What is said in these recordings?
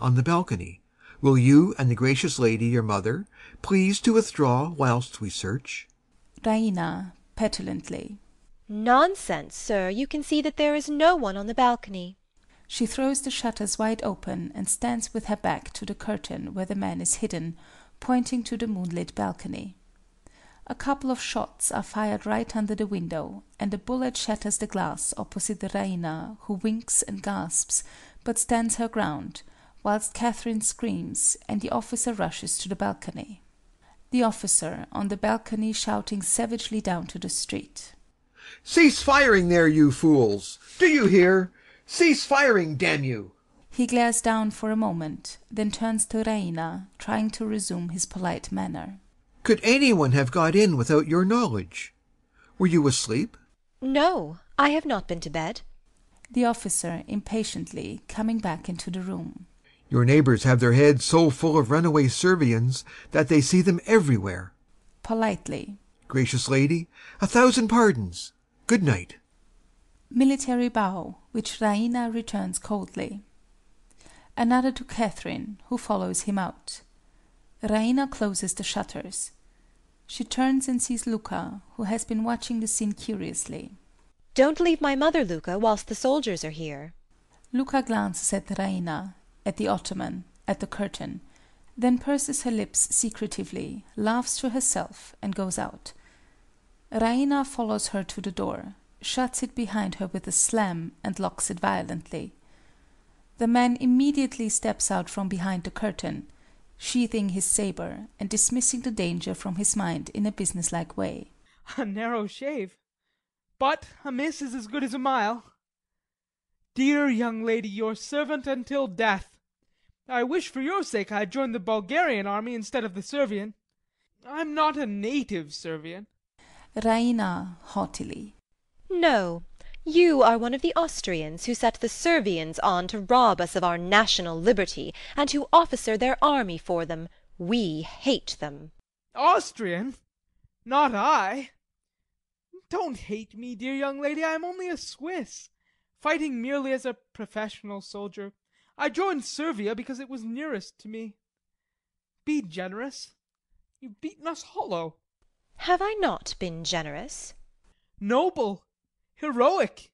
on the balcony. Will you and the gracious lady your mother please to withdraw whilst we search? Raina, petulantly. Nonsense, sir. You can see that there is no one on the balcony. She throws the shutters wide open and stands with her back to the curtain where the man is hidden, pointing to the moonlit balcony. A couple of shots are fired right under the window, and a bullet shatters the glass opposite the Raina, who winks and gasps, but stands her ground, whilst Catherine screams, and the officer rushes to the balcony. The officer, on the balcony, shouting savagely down to the street. Cease firing there, you fools! Do you hear? Cease firing, damn you! He glares down for a moment, then turns to Raina, trying to resume his polite manner. Could anyone have got in without your knowledge? Were you asleep? No, I have not been to bed. The officer, impatiently, coming back into the room. Your neighbors have their heads so full of runaway Servians that they see them everywhere. Politely. Gracious lady, 1,000 pardons. Good night. Military bow, which Raina returns coldly. Another to Catherine, who follows him out. Raina closes the shutters. She turns and sees Luca, who has been watching the scene curiously. Don't leave my mother, Luca, whilst the soldiers are here. Luca glances at Raina, at the ottoman, at the curtain, then purses her lips secretively, laughs to herself, and goes out. Raina follows her to the door, shuts it behind her with a slam, and locks it violently. The man immediately steps out from behind the curtain, sheathing his sabre, and dismissing the danger from his mind in a businesslike way. A narrow shave. But a miss is as good as a mile. Dear young lady, your servant until death. I wish for your sake I had joined the Bulgarian army instead of the Servian. I'm not a native Servian. Raina, haughtily. No, you are one of the Austrians who set the Servians on to rob us of our national liberty, and who officer their army for them. We hate them. Austrian? Not I. Don't hate me, dear young lady. I am only a Swiss, fighting merely as a professional soldier. I joined Servia because it was nearest to me. Be generous. You've beaten us hollow. Have I not been generous? Noble. Heroic.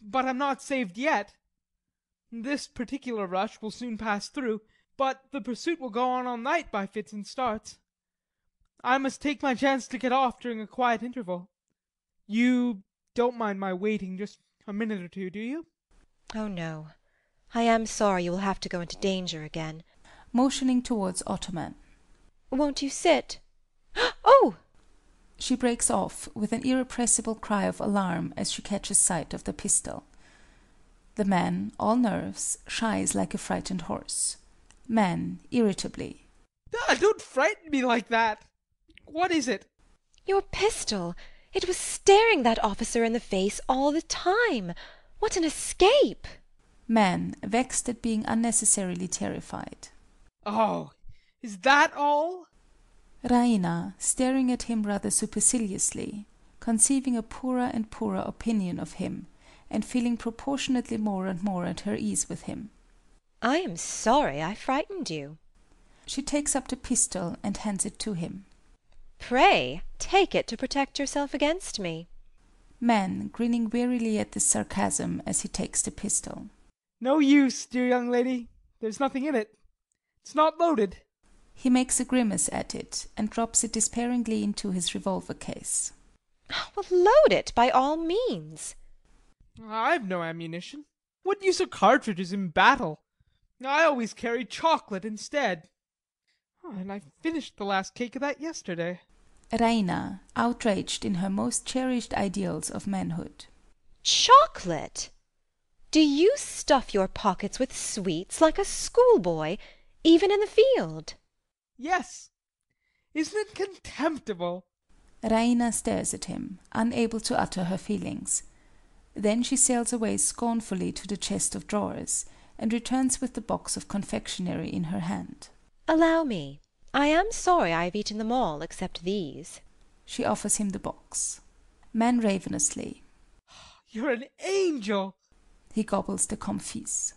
But I'm not saved yet. This particular rush will soon pass through, but the pursuit will go on all night by fits and starts. I must take my chance to get off during a quiet interval. You don't mind my waiting just a minute or two, do you? Oh, no. I am sorry you will have to go into danger again. Motioning towards ottoman. Won't you sit? Oh! She breaks off with an irrepressible cry of alarm as she catches sight of the pistol. The man, all nerves, shies like a frightened horse. Man, irritably. Don't frighten me like that. What is it? Your pistol. It was staring that officer in the face all the time. What an escape! Man, vexed at being unnecessarily terrified. Oh, is that all? Raina, staring at him rather superciliously, conceiving a poorer and poorer opinion of him, and feeling proportionately more and more at her ease with him. I am sorry I frightened you. She takes up the pistol and hands it to him. Pray, take it to protect yourself against me. Man, grinning wearily at this sarcasm as he takes the pistol. No use, dear young lady. There's nothing in it. It's not loaded. He makes a grimace at it, and drops it despairingly into his revolver case. Well, load it, by all means. I've no ammunition. What use are cartridges in battle? I always carry chocolate instead. Oh, and I finished the last cake of that yesterday. Raina, outraged in her most cherished ideals of manhood. Chocolate? Do you stuff your pockets with sweets like a schoolboy, even in the field? Yes. Isn't it contemptible? Raina stares at him, unable to utter her feelings. Then she sails away scornfully to the chest of drawers, and returns with the box of confectionery in her hand. Allow me. I am sorry I have eaten them all except these. She offers him the box. Man ravenously. You're an angel. He gobbles the comfits.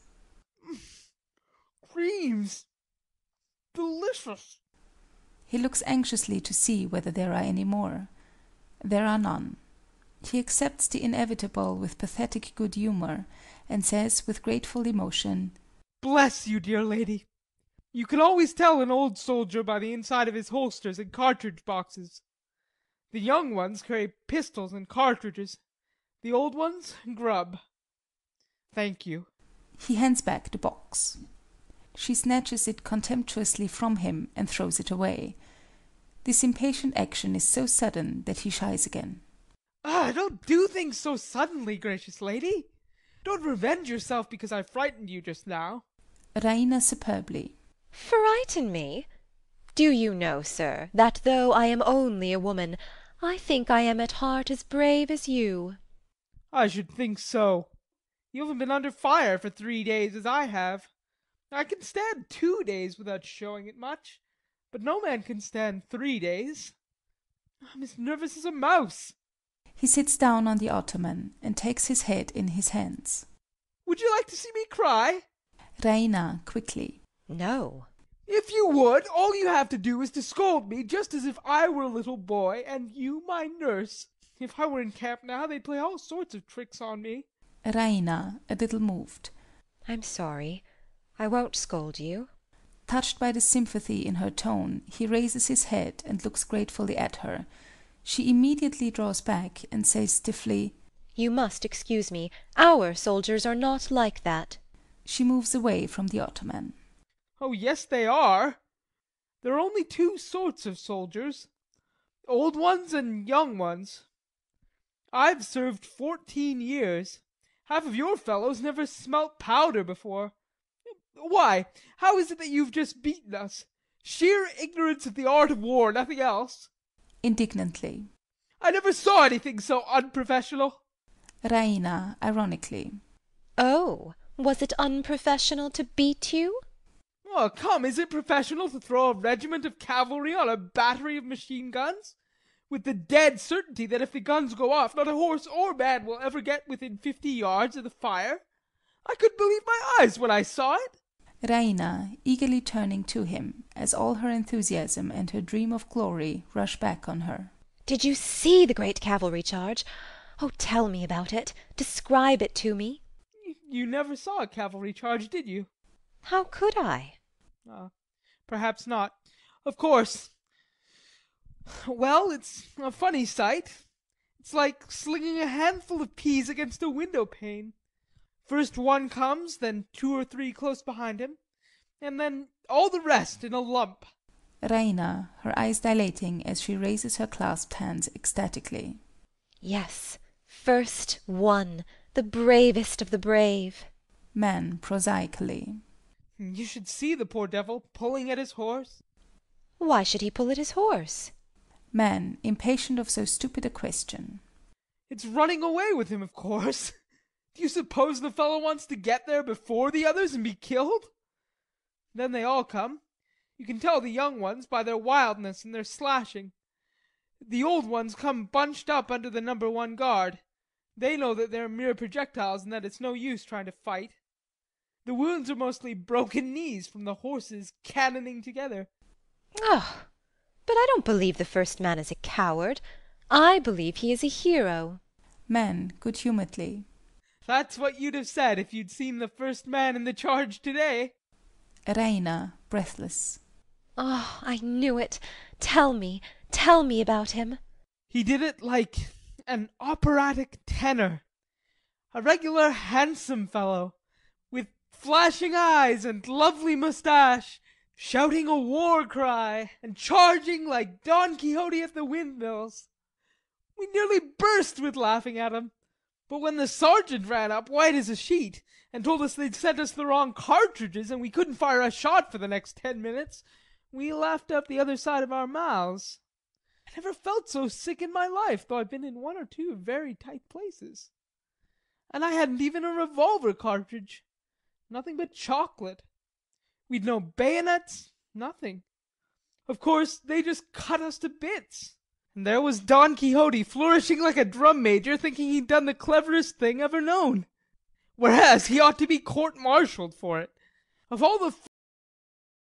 seems delicious. He looks anxiously to see whether there are any more. There are none. He accepts the inevitable with pathetic good humour, and says with grateful emotion, Bless you, dear lady. You can always tell an old soldier by the inside of his holsters and cartridge boxes. The young ones carry pistols and cartridges. The old ones, grub. Thank you. He hands back the box. She snatches it contemptuously from him and throws it away. This impatient action is so sudden that he shies again. Don't do things so suddenly, gracious lady. Don't revenge yourself because I frightened you just now. Raina superbly. Frighten me? Do you know, sir, that though I am only a woman, I think I am at heart as brave as you. I should think so. You haven't been under fire for 3 days as I have. I can stand 2 days without showing it much, but no man can stand 3 days. I'm as nervous as a mouse. He sits down on the ottoman and takes his head in his hands. Would you like to see me cry? Raina quickly. No. If you would, all you have to do is to scold me just as if I were a little boy and you my nurse. If I were in camp now, they'd play all sorts of tricks on me. Raina, a little moved. I'm sorry. I won't scold you. Touched by the sympathy in her tone, he raises his head and looks gratefully at her. She immediately draws back and says stiffly, You must excuse me. Our soldiers are not like that. She moves away from the ottoman. Oh, yes, they are. There are only 2 sorts of soldiers, old ones and young ones. I've served 14 years. Half of your fellows never smelt powder before. Why, how is it that you've just beaten us? Sheer ignorance of the art of war, nothing else. Indignantly. I never saw anything so unprofessional. Raina, ironically. Oh, was it unprofessional to beat you? Oh, come, is it professional to throw a regiment of cavalry on a battery of machine guns? With the dead certainty that if the guns go off, not a horse or man will ever get within 50 yards of the fire? I couldn't believe my eyes when I saw it. Raina, eagerly turning to him, as all her enthusiasm and her dream of glory rush back on her. Did you see the great cavalry charge? Oh, tell me about it. Describe it to me. You never saw a cavalry charge, did you? How could I? Perhaps not. Of course. Well, it's a funny sight. It's like slinging a handful of peas against a window pane. First one comes, then 2 or 3 close behind him, and then all the rest in a lump. Raina, her eyes dilating as she raises her clasped hands ecstatically. Yes, first one, the bravest of the brave. Man, prosaically. You should see the poor devil pulling at his horse. Why should he pull at his horse? Man, impatient of so stupid a question. It's running away with him, of course. Do you suppose the fellow wants to get there before the others and be killed? Then they all come. You can tell the young ones by their wildness and their slashing. The old ones come bunched up under the number 1 guard. They know that they're mere projectiles and that it's no use trying to fight. The wounds are mostly broken knees from the horses cannoning together. Oh, but I don't believe the first man is a coward. I believe he is a hero. Man, good-humouredly. That's what you'd have said if you'd seen the first man in the charge today. Raina, breathless. Oh, I knew it. Tell me about him. He did it like an operatic tenor. A regular handsome fellow, with flashing eyes and lovely moustache, shouting a war cry and charging like Don Quixote at the windmills. We nearly burst with laughing at him. But when the sergeant ran up, white as a sheet, and told us they'd sent us the wrong cartridges and we couldn't fire a shot for the next 10 minutes, we laughed up the other side of our mouths. I never felt so sick in my life, though I've been in 1 or 2 very tight places. And I hadn't even a revolver cartridge. Nothing but chocolate. We'd no bayonets, nothing. Of course, they just cut us to bits. And there was Don Quixote flourishing like a drum major, thinking he'd done the cleverest thing ever known. Whereas he ought to be court-martialed for it. Of all the